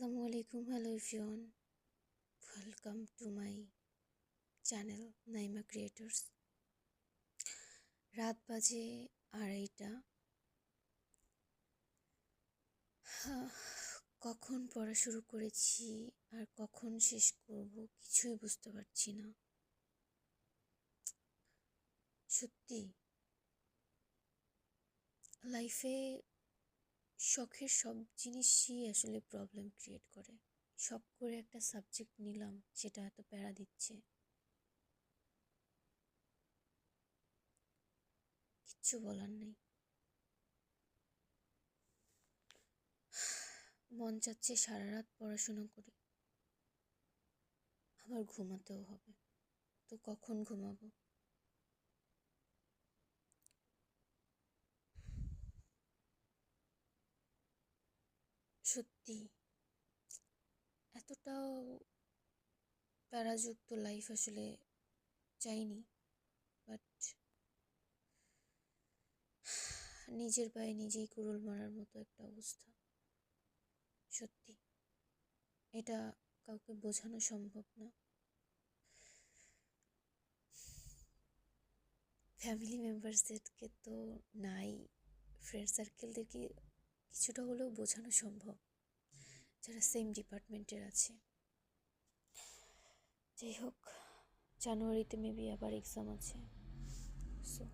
আসসালামু আলাইকুম, hello everyone, welcome to my channel Naima creators. রাত বাজে 2:30। কখন পড়া শুরু করেছি আর কখন শেষ করব কিছুই বুঝতে পারছি না। সত্যি লাইফে শখের সব জিনিসই আসলে প্রবলেম ক্রিয়েট করে। শখ করে একটা সাবজেক্ট নিলাম, সেটা এত প্যারা দিচ্ছে, কিচ্ছু বলার নেই। মন চাচ্ছে সারা রাত পড়াশোনা করি, আবার ঘুমাতেও হবে, তো কখন ঘুমাবো? সত্যি এতটাও প্যারাযুক্ত লাইফ আসলে চাইনি, বাট নিজের পায়ে নিজেই কুড়ুল মারার মতো একটা অবস্থা। সত্যি এটা কাউকে বোঝানো সম্ভব না। ফ্যামিলি মেম্বার্সদেরকে তো নাই, ফ্রেন্ড সার্কেলদেরকে কিছুটা হলেও বোঝানো সম্ভব, যারা সেম ডিপার্টমেন্টের আছে। যাই হোক, জানুয়ারিতে মেবি আবার এক্সাম আছে, সো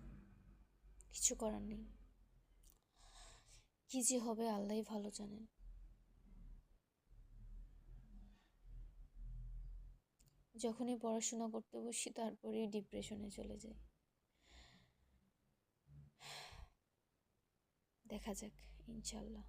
কিছু করার নেই। কী যে হবে আল্লাহই ভালো জানেন। যখনই পড়াশোনা করতে বসি তারপরেই ডিপ্রেশনে চলে যাই। দেখা যাক, ইনশাল্লাহ।